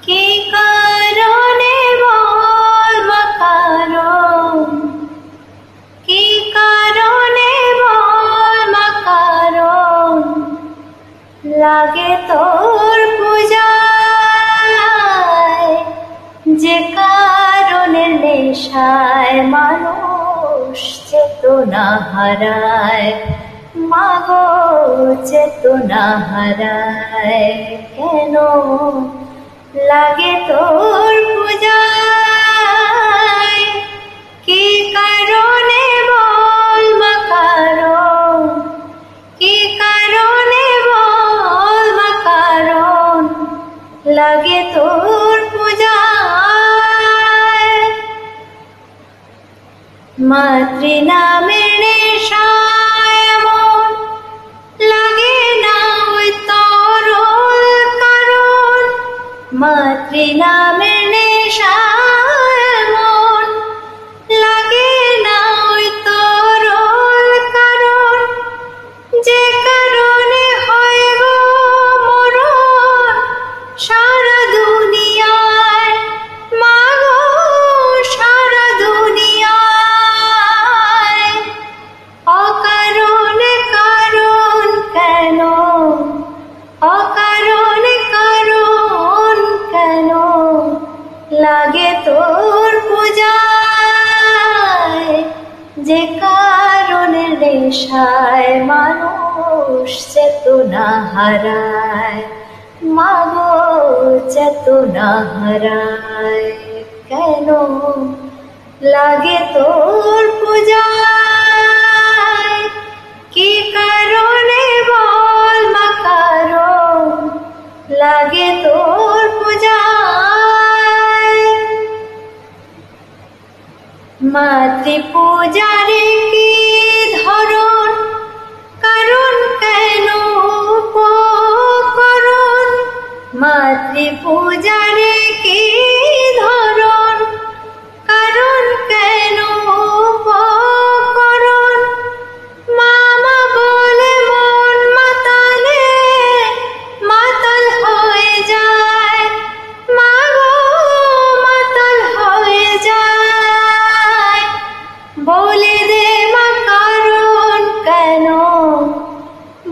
কি কারণে বল মা কারণ, কি কারণে বল মা কারণ লাগে তোর পূজায়, যে কারণের নেশায় মানুষ চেতনা হারায়, মাগো চেতনা হারায়। কেন লাগে তোর পূজায়, কি কারণে বল মা কারণ, কি কারণে বল মা কারণ লাগে তোর পূজায়। মাতৃ নামের নেশায় এমন লাগে না ওই তরল কারণ, মাতৃ নামের নেশায় এমন লাগে না ওই তরল কারণ, যে কারণে হয় গো মরণ সারা দুনিয়ায়, মাগো সারা দুনিয়ায়। অকারণে কারণ কেন, অকারণে কারণ কেন লাগে তোর পূজায়, যে কারণের নেশায় মানুষ চেতনা হারায়, মাগো চেতনা হারায়। কেন লাগে তোর পূজায়, কি কারণে বল মা কারণ লাগে তোর পূজায়। মাতৃ পূজারে কি ধরন, কারণ কেন উপকরণ, মাতৃ পূজারে কি ধরন, কারণ কেন উপকরণ। মামা বলে মন মাতালে মাতাল হয়ে যায়, মাগো মাতাল হয়ে যায়। বলে দে মা কারণ কেন,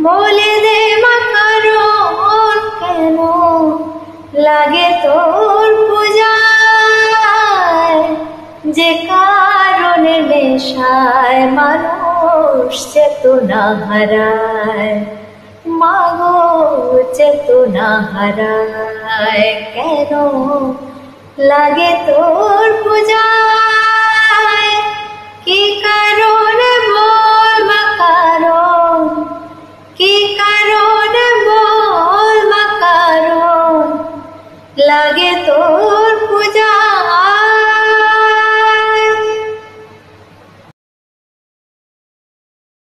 বলে দে মা কারণ কেন লাগে তোর পূজায়, যে কারণে নেশায় মানুষ চেতনা হারায়, মাগো চেতনা হারায়। কেন লাগে তোর পূজায়, কি কারণে বল মা কারণ, কি কারণে বল মা কারণ লাগে তোর পূজা।